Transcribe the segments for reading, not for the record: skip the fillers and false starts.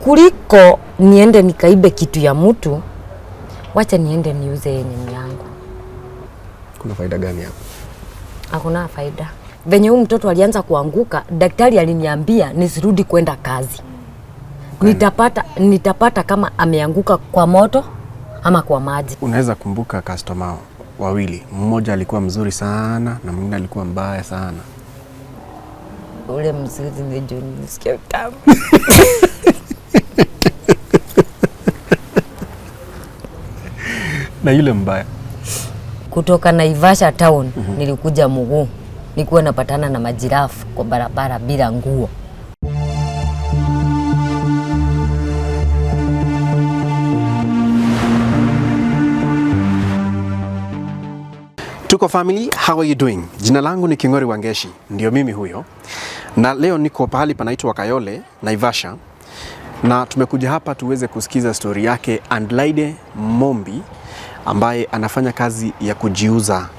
kuliko niende nikaibe kitu ya mtu, wacha niende niuze yenye yangu. Kuna faida gani hapo? Hakuna faida. Venye huyu mtoto alianza kuanguka, daktari aliniambia nisirudi kwenda kazi. Nitapata kama ameanguka kwa moto ama kwa maji. Unaweza kumbuka customer wawili, mmoja alikuwa mzuri sana na mwingine alikuwa mbaya sana? Ule mzuri ndio nisikia utamu. Na yule mbaya? Kutoka Naivasha town nilikuja mguu. Nilikuwa napatana na majirafu kwa barabara bila nguo. Tuko family, how are you doing? Jina langu ni Kingori Wangeshi, ndio mimi huyo. Na leo niko pahali panaitwa Kayole, Naivasha. Na tumekuja hapa tuweze kusikiza story yake Adelaide Mumbi, ambaye anafanya kazi ya kujiuza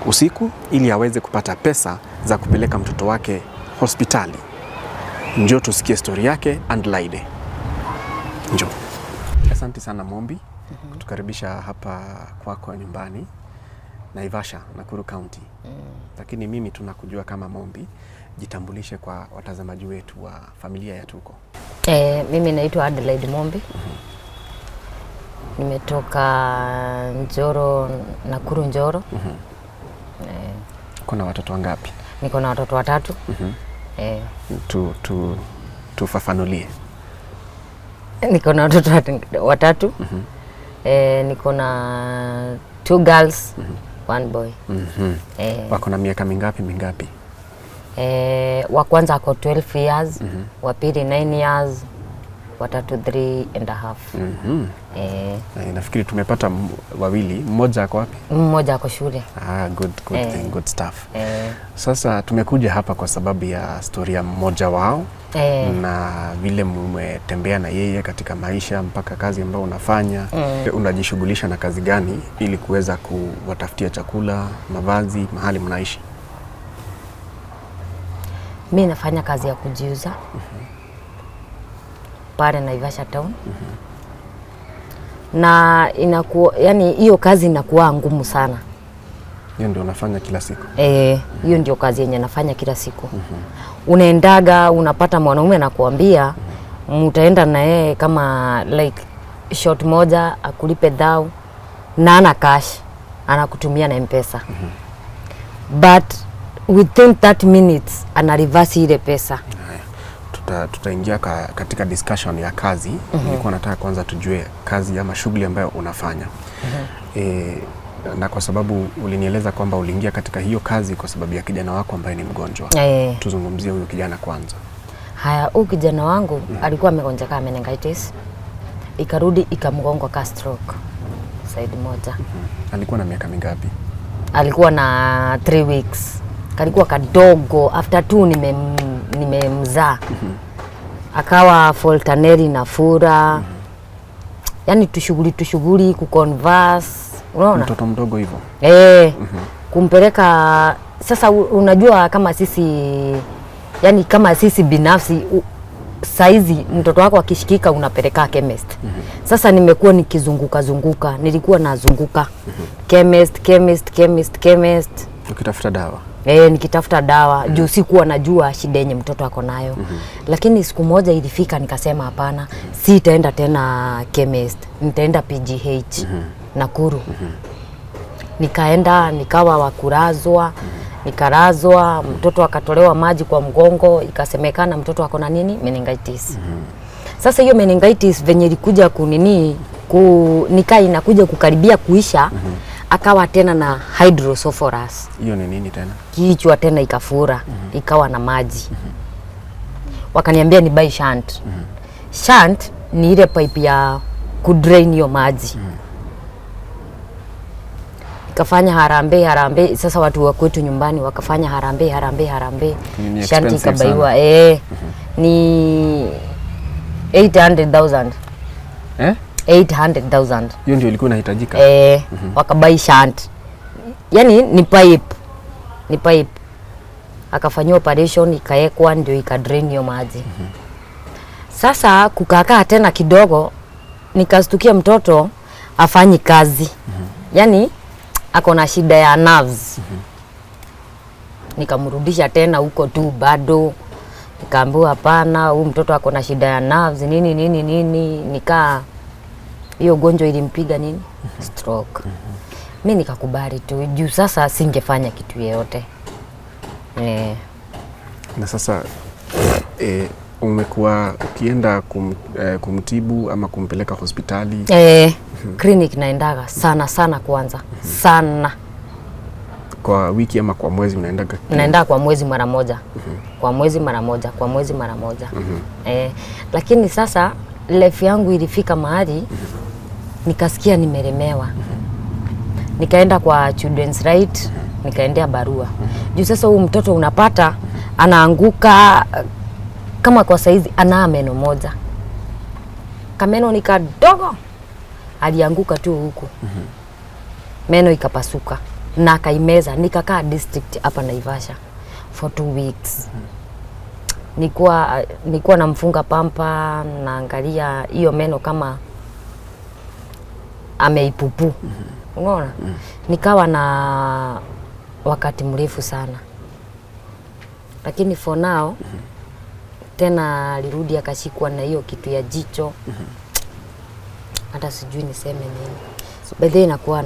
usiku ili aweze kupata pesa za kupeleka mtoto wake hospitali. Njoo tusikie story yake Adelaide. Njoo. Asante sana Mumbi kutukaribisha hapa kwako nyumbani Naivasha, Nakuru County. Lakini mimi tunakujua kama Mumbi. Jitambulishe kwa watazamaji wetu wa familia ya Tuko. Mimi naitwa Adelaide Mumbi. Nimetoka Njoro, Nakuru Njoro. Kuna watoto wangapi? Niko na watoto 3. Tufafanulie. Niko na watoto 3. Niko na 2 girls, 1 boy. Wako na miaka mingapi? Wa kwanza ako 12 years, wa pili 9 years, wa tatu 3.5. Nafikiri tumepata wawili. Mmoja ako wapi? Mmoja ako shule. Good thing, good stuff. Sasa tumekuja hapa kwa sababu ya story ya mmoja wao. Na vile mmetembea na yeye katika maisha mpaka kazi ambayo unafanya. Unajishughulisha na kazi gani ili kuweza kuwatafutia chakula, mavazi, mahali mnaishi? Mimi nafanya kazi ya kujiuza pale Naivasha town. Na inakuwa, yani hiyo kazi inakuwa ngumu sana. Hiyo ndio unafanya kila siku? Hiyo ndio kazi yenye nafanya kila siku. Unaendaga, unapata mwanaume anakuambia mtaenda na yeye kama like short moja akulipe dhao na ana cash, anakutumia na M-Pesa. But within 30 minutes ana reverse ile pesa. Tutaingia katika discussion ya kazi. Nilikuwa nataka kwanza tujue kazi ama shughuli ambayo unafanya. Na kwa sababu ulinieleza kwamba uliingia katika hiyo kazi kwa sababu ya kijana wako ambaye ni mgonjwa. Tuzungumzie huyo kijana kwanza. Haya, huyu kijana wangu alikuwa amegonjeka meningitis. Ikarudi ikamgonga ka stroke side moja. Alikuwa na miaka mingapi? Alikuwa na 3 weeks. Kalikuwa kadogo. After 2 nimemzaa. Akawa Foltaneri na fura. Yani tushughuli kuconverse. Unaona? Mtoto mdogo hivyo. Kumpeleka sasa, unajua kama sisi binafsi saizi mtoto wako akishikika unapeleka chemist. Sasa nimekuwa nikizunguka, nilikuwa nazunguka chemist ukitafuta dawa. Nikitafuta dawa juu sikuwa najua shida yenye mtoto ako nayo. Lakini siku moja ilifika nikasema hapana, sitaenda tena chemist, nitaenda PGH Nakuru. Nikaenda, nikawa wakurazwa, nikarazwa, mtoto akatolewa maji kwa mgongo, ikasemekana mtoto ako na nini? Meningitis. Sasa hiyo meningitis venye ilikuja inakuja kukaribia kuisha, akawa tena na hydrocephalus. Hiyo ni nini tena? Kichwa tena ikafura, ikawa na maji. Wakaniambia ni buy shunt. Shunt ni ile pipe ya kudrain hiyo maji. Ikafanya harambee. Sasa watu wa kwetu nyumbani wakafanya harambee. Shunt ikabaiwa ni 800,000. 800,000. Hiyo ndio ilikuwa inahitajika. Wakabai shunt. Yani ni pipe. Akafanywa operation, ikaekwa ndio ikadrain hiyo maji. Sasa kukakaa tena kidogo, nikastukia mtoto afanyi kazi. Yani ako na shida ya nerves. Nikamrudisha tena huko tu bado. Nikaambiwa hapana, huyu mtoto ako na shida ya nerves nini. Nikaa hiyo gonjwa ilimpiga nini? Stroke. Mimi nikakubali tu. Juu sasa singefanya kitu yeyote. Na sasa umekuwa ukienda kumtibu ama kumpeleka hospitali? Clinic naendaga sana kwanza. Sana. Kwa wiki ama kwa mwezi unaendaga? Naenda kwa mwezi mara moja. Kwa mwezi mara moja. Lakini sasa life yangu ilifika mahali nikasikia nimelemewa. Nikaenda kwa children's right, nikaendea barua. Juu sasa huyu mtoto unapata anaanguka kama kwa saizi ana meno moja. Kameno ni kadogo. Alianguka tu huku. Meno ikapasuka na akaimeza. Nikakaa district hapa Naivasha for 2 weeks. Nilikuwa namfunga pampa, naangalia hiyo meno kama ameipupu. Unaona? Nikawa na wakati mrefu sana. Lakini for now tena alirudi akashikwa na hiyo kitu ya jicho. Hata sijui niseme nini. Baadaye nakuwa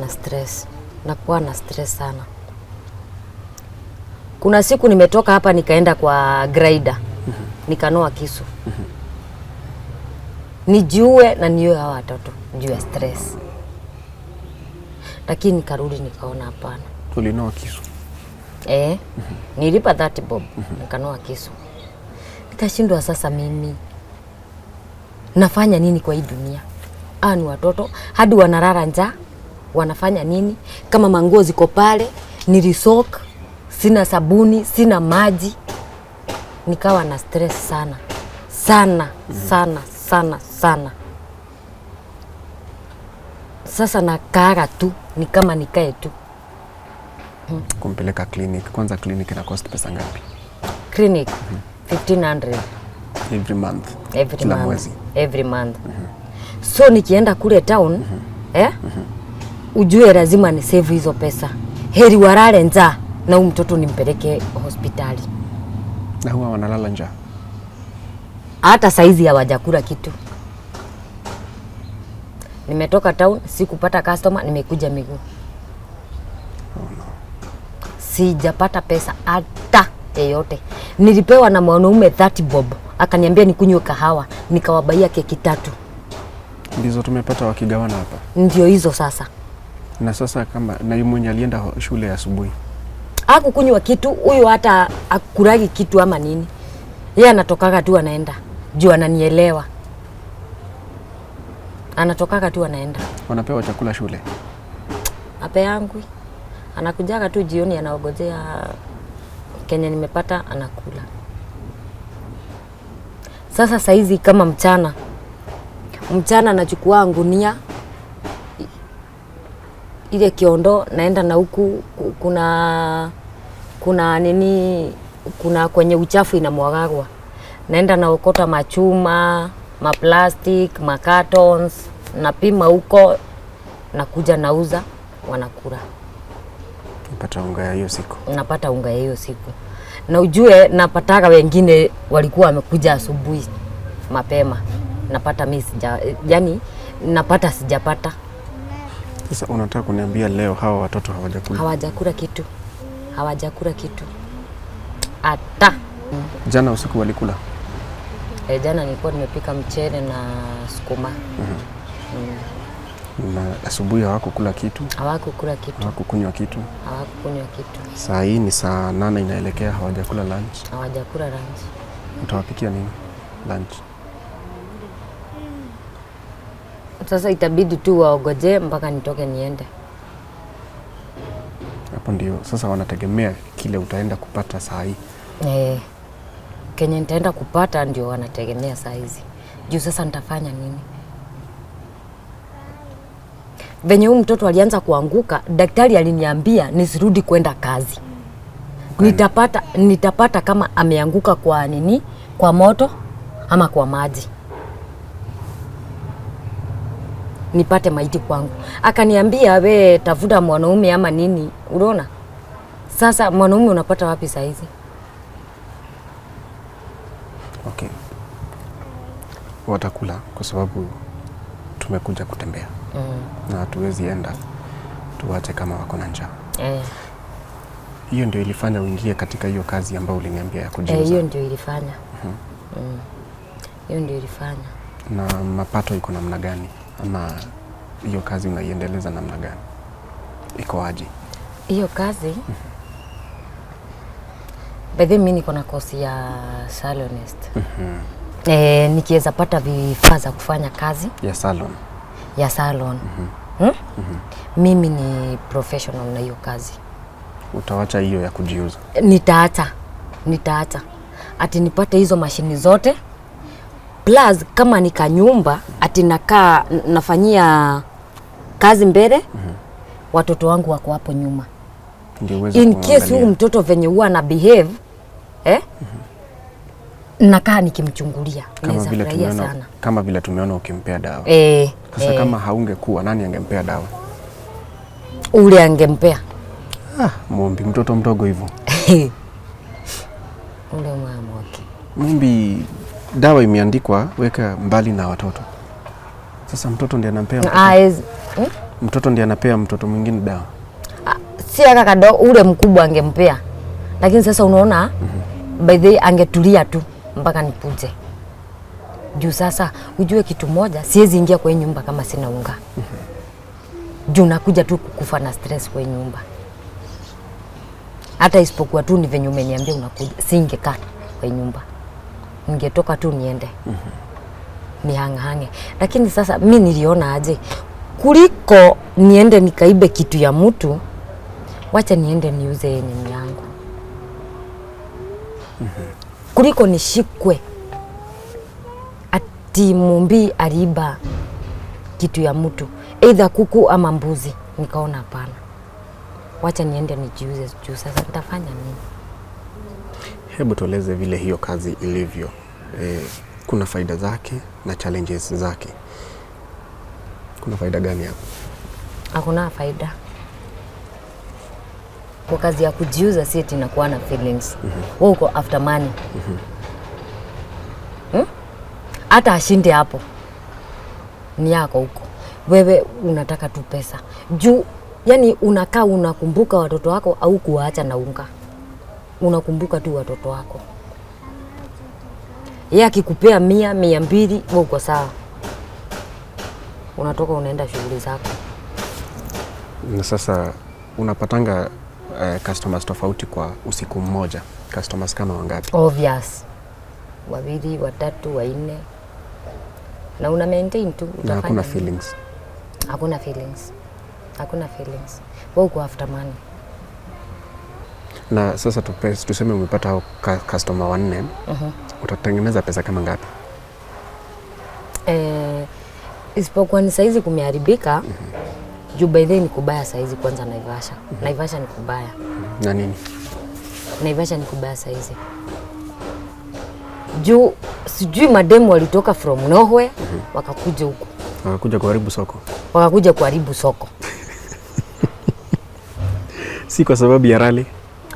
na stress sana. Kuna siku nimetoka hapa nikaenda kwa grinder. Nikanoa kisu. Nijiue na niue hawa watoto juu ya stress. Lakini nikarudi nikaona hapana. Ulinoa kisu? Nilipa 30 bob. Nikanoa kisu. Nikashindwa sasa mimi nafanya nini kwa hii dunia? Ni watoto hadi wanalala njaa, wanafanya nini? Kama manguo ziko pale, nilisok, sina sabuni, sina maji. Nikawa na stress sana. Sasa nakaaga tu, ni kama nikae tu. Kumpeleka clinic. Kwanza clinic ina cost pesa ngapi? Clinic 1500 every month. Kila mwezi. Every month. So nikienda kule town, ujue lazima ni save hizo pesa. Heri walale njaa na mtoto nimpeleke hospitali. Na huwa wanalala njaa? Hata saizi hawajakula kitu. Nimetoka town, sikupata customer, nimekuja miguu. Sijapata pesa hata yoyote. Nilipewa na mwanaume 30 bob. Akaniambia nikunywe kahawa, nikawabaia keki 3. Ndizo tumepata wakigawana hapa. Ndio hizo sasa. Na sasa kama na mwenye alienda shule asubuhi. Hakukunywa kitu, huyo hata akuragi kitu ama nini. Yeye anatokaga tu anaenda. Juu ananielewa. Anatokaga tu anaenda. Wanapewa chakula shule? Ape yangu. Anakujaga tu jioni anaogojea Kenya nimepata anakula. Sasa saizi kama mchana nachukua ngunia ile kiondo naenda na huku kuna nini, kuna kwenye uchafu inamwagagwa. Naenda naokota machuma, maplastic, macartons, napima huko, nakuja nauza, wanakula. Napata unga ya hiyo siku. Napata unga ya hiyo siku. Na ujue napataga wengine walikuwa wamekuja asubuhi mapema. Napata mimi yani napata sijapata. Sasa unataka kuniambia leo hawa watoto hawajakula? Hawajakula kitu. Hata. Jana usiku walikula? Jana nilikuwa nimepika mchele na sukuma. Na asubuhi hawakukula kitu? Hawakukula kitu. Hawakukunywa kitu? Hawakukunywa kitu. Saa hii ni saa 8 inaelekea, hawajakula lunch? Hawajakula lunch. Utawapikia nini lunch? Sasa itabidi tu waogoje mpaka nitoke niende. Hapo ndio sasa wanategemea kile utaenda kupata saa hii. Kenya nitaenda kupata ndio wanategemea saa hizi. Juu sasa nitafanya nini? Venye huyu mtoto alianza kuanguka, daktari aliniambia nisirudi kwenda kazi. Nitapata kama ameanguka kwa nini? Kwa moto ama kwa maji. nipate maiti kwangu. Akaniambia we tafuta mwanaume ama nini, unaona? Sasa mwanaume unapata wapi saa hizi? Okay. Watakula kwa sababu tumekuja kutembea. Na hatuwezi enda tuwache kama wako na njaa. Hiyo ndio ilifanya uingie katika hiyo kazi ambayo uliniambia ya kujiuza. Hiyo ndio ilifanya. Hiyo ndio ilifanya. Na mapato iko namna gani? Ama hiyo kazi unaiendeleza namna gani? Iko aje? Hiyo kazi by the way mimi niko na kosi ya salonist. Nikiweza pata vifaa za kufanya kazi ya salon. Ya salon. Mimi ni professional na hiyo kazi. Utawacha hiyo ya kujiuza? Nitaacha. Ati nipate hizo mashini zote. Plus kama nika nyumba ati nakaa nafanyia kazi mbele. Watoto wangu wako hapo nyuma. In case huyu mtoto venye huwa na behave nakaa nikimchungulia. Kama vile tumeona ukimpea dawa. Sasa kama haungekuwa nani angempea dawa? Ule angempea. Mumbi mtoto mdogo hivyo. Ule mama wake. Mumbi dawa imeandikwa weka mbali na watoto. Sasa mtoto ndiye anampea mtoto. Mtoto ndiye anapea mtoto mwingine dawa. Si kaka ule mkubwa angempea. Lakini sasa unaona by the way angetulia tu mpaka nipuje. Juu sasa ujue kitu moja, siwezi ingia kwa nyumba kama sina unga. Juu nakuja tu kukufa na stress kwa nyumba. Hata isipokuwa tu ni venye umeniambia unakuja, singekaa kwa nyumba. Ningetoka tu niende. Nihange. Lakini sasa mimi niliona aje kuliko niende nikaibe kitu ya mtu, wacha niende niuze yenye yangu. Kuliko nishikwe ati Mumbi aliiba kitu ya mtu, either kuku ama mbuzi. Nikaona hapana, wacha niende nijiuze. Juu sasa nitafanya nini? Hebu tueleze vile hiyo kazi ilivyo. Kuna faida zake na challenges zake. Kuna faida gani hapo? Hakuna faida. Kwa kazi ya kujiuza si eti inakuwa na feelings. Wewe uko after money. Hata ashinde hapo ni yako huko. Wewe unataka tu pesa. Juu yani unakaa unakumbuka watoto wako au kuacha na unga. Unakumbuka tu watoto wako. Yeye akikupea 100, 200, wewe uko sawa. Unatoka unaenda shughuli zako. Na sasa unapatanga customers tofauti kwa usiku mmoja. Customers kama wangapi? Obvious. 2, 3, 4. Na una maintain tu utafanya. Na hakuna feelings. Hakuna feelings. Hakuna feelings. Wewe uko after money. Na sasa tuseme umepata hao customer 4. Utatengeneza pesa kama ngapi? Isipokuwa ni saizi kumeharibika. Juu by the way ni kubaya saizi kwanza Naivasha. Naivasha ni kubaya. Na nini? Naivasha ni kubaya saizi. Juu sijui mademu walitoka from nowhere wakakuja huku. Wakakuja kuharibu soko. Wakakuja kuharibu soko. Si kwa sababu ya rally?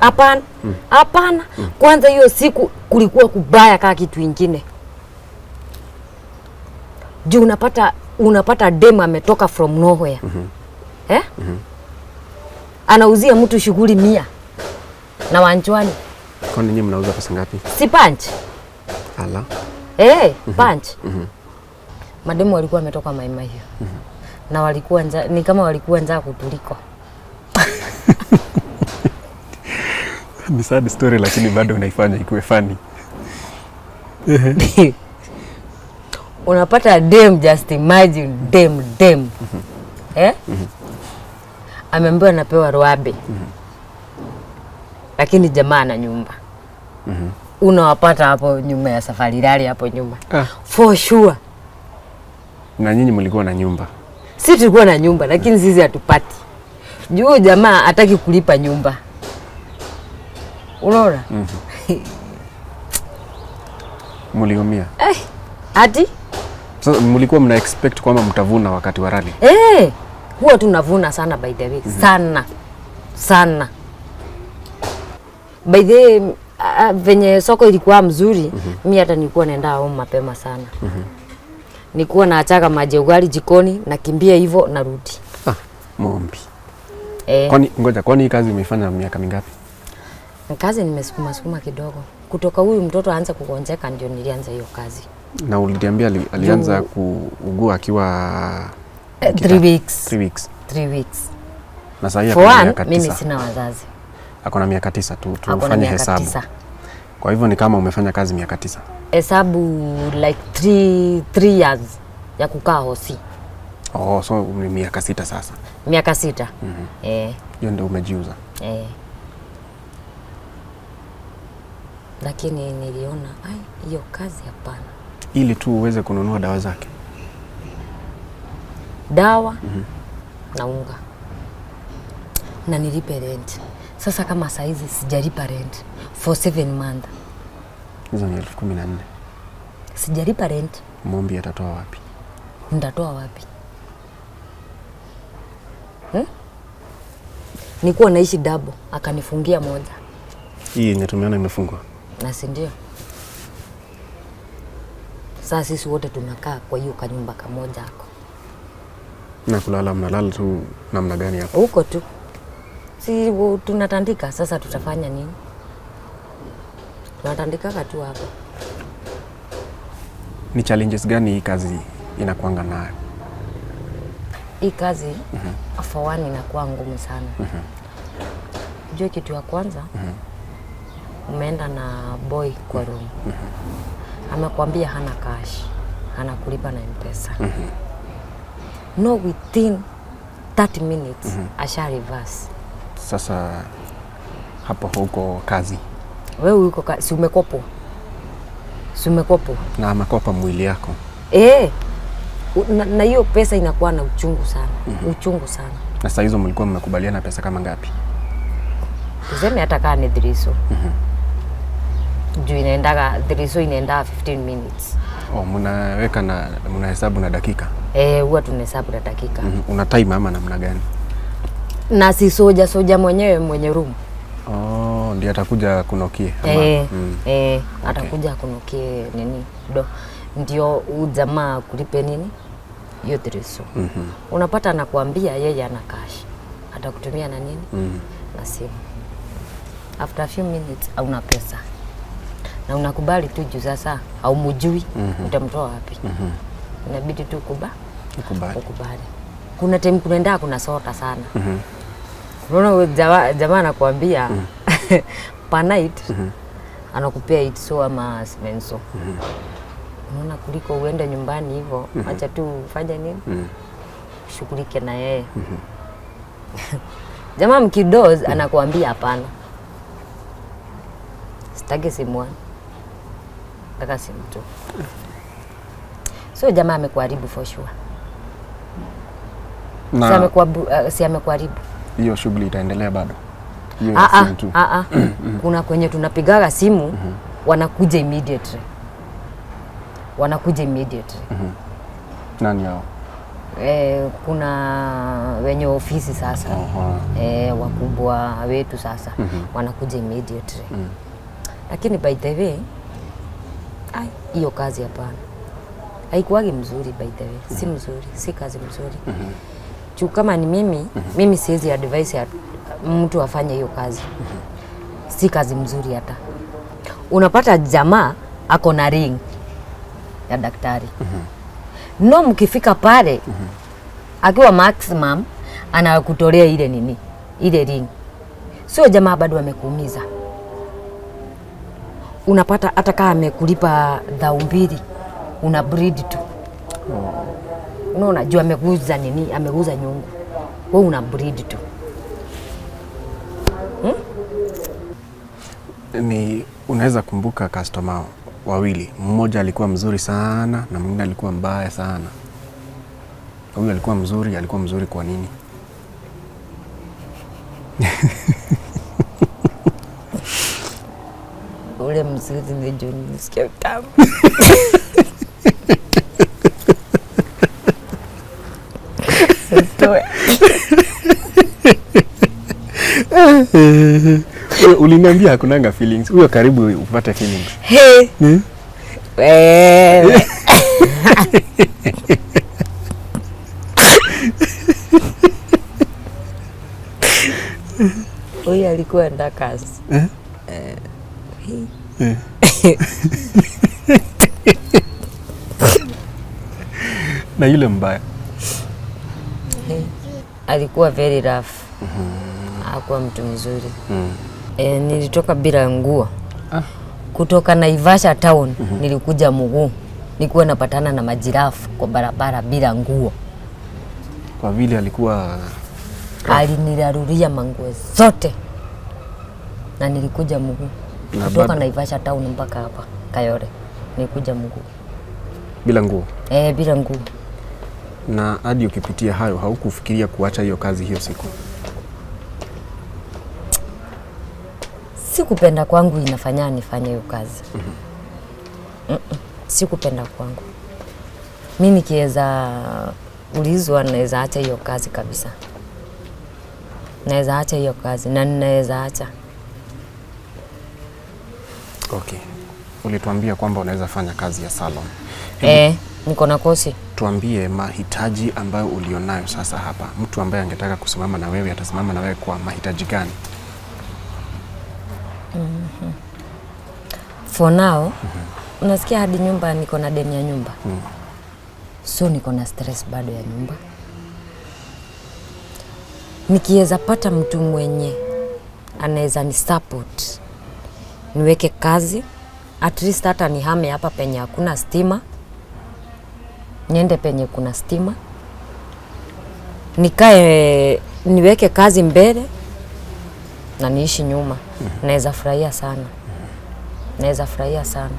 Hapana. Hapana. Kwanza hiyo siku kulikuwa kubaya kama kitu kingine. Juu unapata demu ametoka from nowhere. Anauzia mtu shughuli 100 na wanchwani. Kwa nini mnauza pesa ngapi? Si punch. Ala. Punch. Mademu walikuwa wametoka Maima hiyo. Na walikuwa ni kama walikuwa njaa kutuliko. Ni sad story lakini bado unaifanya ikuwe funny. Unapata dem, just imagine dem. Ameambiwa anapewa roabe. Lakini jamaa na nyumba. Unawapata hapo nyuma ya safari rally hapo nyuma. For sure. Na nyinyi mlikuwa na nyumba? Sisi tulikuwa na nyumba lakini sisi hatupati. Juu jamaa hataki kulipa nyumba. Unaona? Mliumia? Ati Sasa mlikuwa mna expect kwamba mtavuna wakati wa rally? Huwa tunavuna sana by the way. Sana. By the way, venye soko ilikuwa mzuri, mimi hata nilikuwa naenda home mapema sana. Nilikuwa naachaga maji ugali jikoni, nakimbia hivyo narudi. Mumbi. Kwani kazi umeifanya miaka mingapi? Kazi nimesukuma kidogo. Kutoka huyu mtoto aanze kugonjeka ndio nilianza hiyo kazi. Na uliniambia alianza kuugua akiwa 3 weeks. 3 weeks. Na sasa hivi miaka 9. Mimi sina wazazi. Akona miaka 9 tu tufanye hesabu. 9. Kwa hivyo ni kama umefanya kazi miaka 9. Hesabu like 3 years ya kukaa hosi. So ni miaka 6 sasa. Miaka 6. Hiyo ndio umejiuza. Lakini niliona hiyo kazi hapana. Ili tu uweze kununua dawa zake. Dawa na unga. Na nilipe rent. Sasa kama saizi sijalipa rent for 7 months. Hizo ni 14,000. Sijalipa rent. Mumbi atatoa wapi? Ndatoa wapi? Nilikuwa naishi double, akanifungia moja. Hii yenye tumeona imefungwa. Na si ndio? Sasa sisi wote tunakaa kwa hiyo kanyumba kamoja hako. Na kulala mnalala tu namna gani hapo? Huko tu. Si tunatandika, sasa tutafanya nini? Tunatandika tu hapo. Ni challenges gani hii kazi inakuanga nayo? Hii kazi for one inakuwa ngumu sana. Unajua kitu ya kwanza, umeenda na boy kwa room. Amekwambia hana cash, hana kulipa na M-Pesa. No, within 30 minutes asha reverse. Sasa hapo huko kazi. Wewe uko si umekopo. Na amekopa mwili yako. Na hiyo pesa inakuwa na uchungu sana. Uchungu sana. Na sasa hizo mlikuwa mmekubaliana pesa kama ngapi? Tuseme hata kama ni driso. Juu driso inaenda 15 minutes. Mnaweka na mnahesabu na dakika? Huwa tunahesabu na dakika. Una time ama namna gani? Na si soja mwenye room. Ndiye atakuja kunokie ama atakuja kunokie nini? Ndio ujamaa kulipe nini? Hiyo driso. Unapata anakuambia yeye ana cash. Atakutumia na nini? Na simu. After a few minutes hauna pesa. Na unakubali tu juu sasa au mjui utamtoa wapi? Inabidi tu ukubali. Kuna time kunaenda kuna sota sana. Unaona jamaa anakuambia per night anakupea itso ama simenso. Unaona kuliko uende nyumbani hivyo, acha tu ufanye nini? Shughulike na yeye. Jamaa mkidoz anakuambia hapana. Sitaki simu. Nataka simu tu. So jamaa amekuharibu for sure. Si amekuharibu. Hiyo shughuli itaendelea bado. Kuna kwenye tunapigaga simu wanakuja immediately. Nani hao? Kuna wenye ofisi sasa. Wakubwa wetu sasa wanakuja immediately. Lakini by the way hiyo kazi hapana. Haikuwagi mzuri by the way. Si mzuri, si kazi mzuri. Juu kama ni mimi siwezi advise ya mtu afanye hiyo kazi. Si kazi mzuri hata. Unapata jamaa ako na ring ya daktari. No, mkifika pale akiwa maximum anakutolea ile nini? Ile ring. Sio jamaa bado amekuumiza. Unapata hata kama amekulipa 2,000 una breed tu. Unaona juu ameguza nini? Ameguza nyungu. Wewe una breed tu. Ni unaweza kumbuka customer wawili. Mmoja alikuwa mzuri sana na mwingine alikuwa mbaya sana. Huyu alikuwa mzuri kwa nini? Ule mzuri ndio nisikia tamu. Uliniambia hakunanga feelings. Huyo karibu upate feelings. Hey. Huyu alikuwa enda kazi. Na yule mbaya alikuwa very rough. Hakuwa mtu mzuri. Nilitoka bila nguo. Kutoka Naivasha town nilikuja mguu. Nilikuwa napatana na majirafu kwa barabara bila nguo. Kwa vile alikuwa aliniraruria manguo zote. Na nilikuja mguu. Kutoka Naivasha town mpaka hapa Kayole. Nilikuja mguu. Bila nguo? Bila nguo. Na hadi ukipitia hayo haukufikiria kuacha hiyo kazi hiyo siku? Sikupenda kwangu inafanya nifanye hiyo kazi. Sikupenda kwangu. Mimi nikiweza ulizwa naweza acha hiyo kazi kabisa. Naweza acha hiyo kazi na ninaweza acha. Okay. Ulituambia kwamba unaweza fanya kazi ya salon. Niko na kosi. Tuambie mahitaji ambayo ulionayo sasa hapa. Mtu ambaye angetaka kusimama na wewe atasimama na wewe kwa mahitaji gani? For now, unasikia hadi nyumba niko na deni ya nyumba. So niko na stress bado ya nyumba. Nikiweza pata mtu mwenye anaweza ni support. Niweke kazi, at least hata nihame hapa penye hakuna stima. Niende penye kuna stima. Nikae niweke kazi mbele na niishi nyuma. Naweza furahia sana. Naweza furahia sana.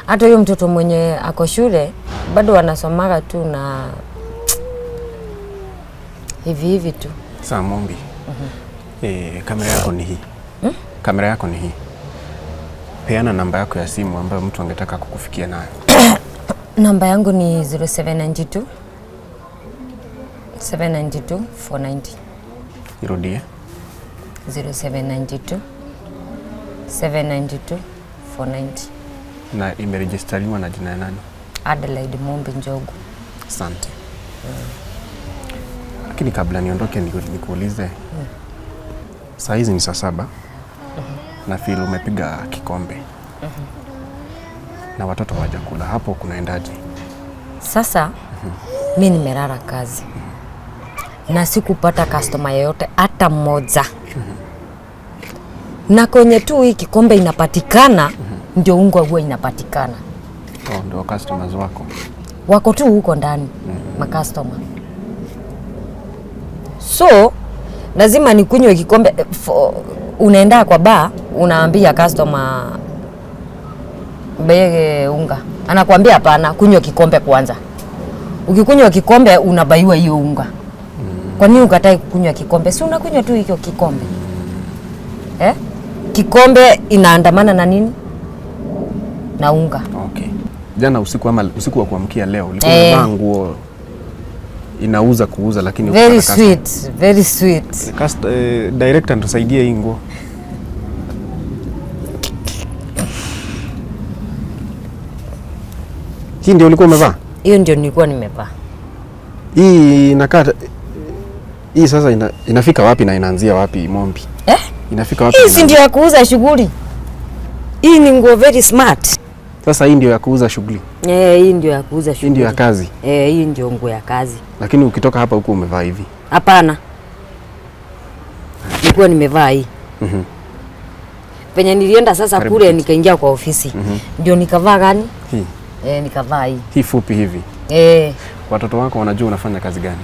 Hata huyo mtoto mwenye ako shule bado anasomaga tu na hivi tu. Sawa Mumbi. Kamera yako ni hii. Kamera yako ni hii. Peana namba yako ya simu ambayo mtu angetaka kukufikia nayo. Namba yangu ni 0792 490. Irudie. 0792 490. Na imerejistariwa na jina nani? Adelaide Mumbi Njogu. Asante. Lakini kabla niondoke nikuulize. Saa hizi ni saa 7. Na feel umepiga kikombe. Na watoto hawajakula. Hapo kunaendaje? Sasa mimi nimelala kazi. Na sikupata customer yoyote hata mmoja. Na kwenye tu hii kikombe inapatikana ndio unga huwa inapatikana. Ndio customers wako. Wako tu huko ndani customer. So lazima nikunywe kikombe. Unaenda kwa bar unaambia customer bege unga. Anakuambia hapana, kunywa kikombe kwanza. Ukikunywa kikombe unabaiwa hiyo unga. Kwa nini ukatai kunywa kikombe? Si unakunywa tu hiyo kikombe. Kikombe inaandamana na nini? Na unga. Okay. Jana usiku ama usiku wa kuamkia leo ulikuwa unavaa nguo inauza kuuza lakini very sweet, very sweet. Director tusaidie hii nguo. Hii ndio ulikuwa umevaa? Hiyo ndio nilikuwa nimevaa. Hii inakata hii sasa inafika wapi na inaanzia wapi Mumbi? Inafika wapi? Hii si ndio ya kuuza shughuli. Hii ni nguo very smart. Sasa hii ndio ya kuuza shughuli. Hii ndio ya kuuza shughuli. Hii ndio ya kazi. Hii ndio nguo ya kazi. Lakini ukitoka hapa huko umevaa hivi? Hapana. Nilikuwa nimevaa hii. Penye nilienda sasa kule nikaingia kwa ofisi. Ndio nikavaa gani? Hii. Nikavaa hii. Hii fupi hivi. Watoto wako wanajua unafanya kazi gani?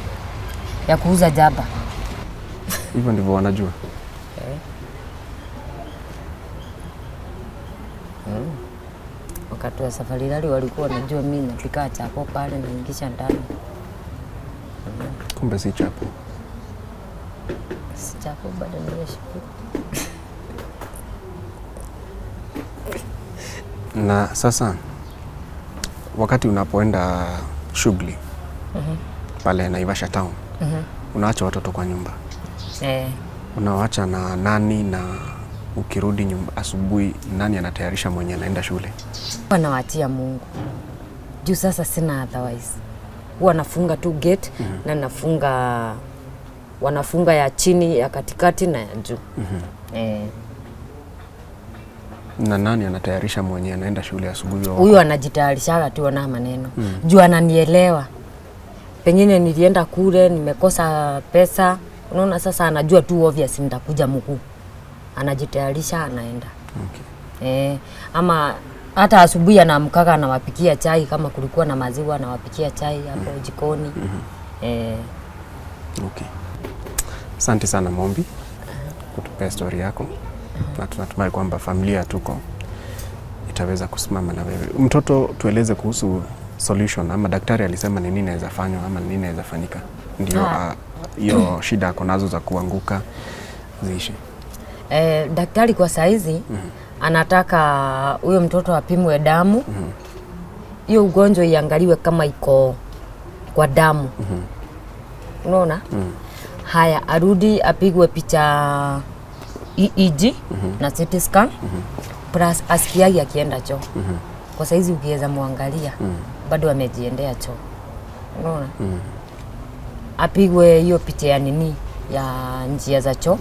Ya kuuza jaba. Hivyo ndivyo wanajua. Wakati wa safari lali walikuwa wanajua mimi napika chapo pale na ingisha ndani. Kumbe si chapo. Si chapo bado nimeshika. Na sasa wakati unapoenda shughuli pale Naivasha town unaacha watoto kwa nyumba. Unawaacha na nani, na ukirudi nyumba asubuhi nani anatayarisha mwenye anaenda shule? Nawaachia Mungu. Juu sasa sina otherwise. Huwa nafunga tu gate na wanafunga ya chini, ya katikati na ya juu. Na nani anatayarisha mwenye anaenda shule asubuhi? Huyu anajitayarisha tu na maneno. Juu ananielewa. Pengine nilienda kule nimekosa pesa. Unaona sasa anajua tu obvious nitakuja mguu. Anajitayarisha anaenda. Ama hata asubuhi anaamka anawapikia chai, kama kulikuwa na maziwa anawapikia chai hapo jikoni. Asante sana Mumbi kutupea story yako. Na tunatumai kwamba familia ya Tuko itaweza kusimama na wewe. Mtoto, tueleze kuhusu solution, ama daktari alisema ni nini inaweza fanywa ama nini inaweza fanyika ndio hiyo shida yako nazo za kuanguka ziishi. Daktari kwa saizi anataka huyo mtoto apimwe damu. Hiyo ugonjwa iangaliwe kama iko kwa damu. Unaona? Haya, arudi apigwe picha EEG na CT scan plus asikiagi akienda choo. Kwa saizi ukiweza muangalia bado amejiendea choo. Unaona? Apigwe hiyo picha ya nini ya njia za choo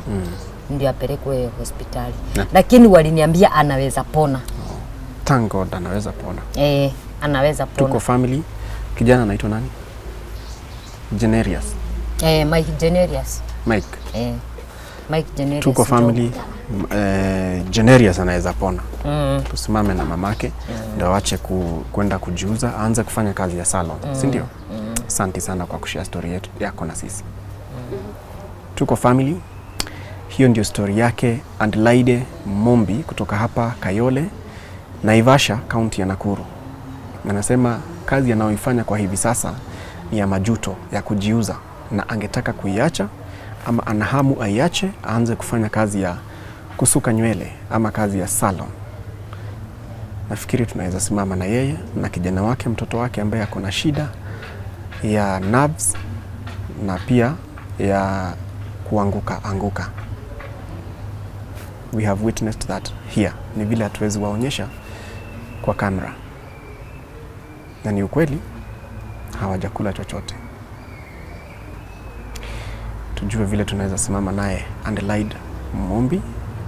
ndio apelekwe hospitali. Lakini waliniambia anaweza pona. Thank God anaweza pona. Anaweza pona. Tuko family, kijana anaitwa nani? Generius. Mike Generius. Mike. Mike Generius. Tuko family, Generius anaweza pona. Tusimame na mamake ndio waache kwenda kujiuza, aanze kufanya kazi ya salon, si ndio? Asante sana kwa kushare story yako na sisi. Tuko family, hiyo ndio story yake Adelaide Mumbi kutoka hapa Kayole, Naivasha, kaunti ya Nakuru. Anasema kazi anayoifanya kwa hivi sasa ni ya majuto, ya kujiuza, na angetaka kuiacha ama anahamu aiache, aanze kufanya kazi ya kusuka nywele ama kazi ya salon. Nafikiri tunaweza simama na yeye na kijana wake, mtoto wake ambaye ako na shida ya nerves na pia ya kuanguka. We have witnessed that here. Ni vile hatuwezi waonyesha kwa kamera. Na ni ukweli hawajakula chochote. Tujue vile tunaweza simama naye Adelaide Mumbi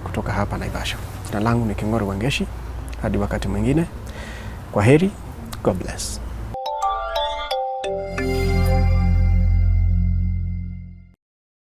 kutoka hapa Naivasha. Jina langu ni Kingori Wangeshi. Hadi wakati mwingine. Kwa heri. God bless.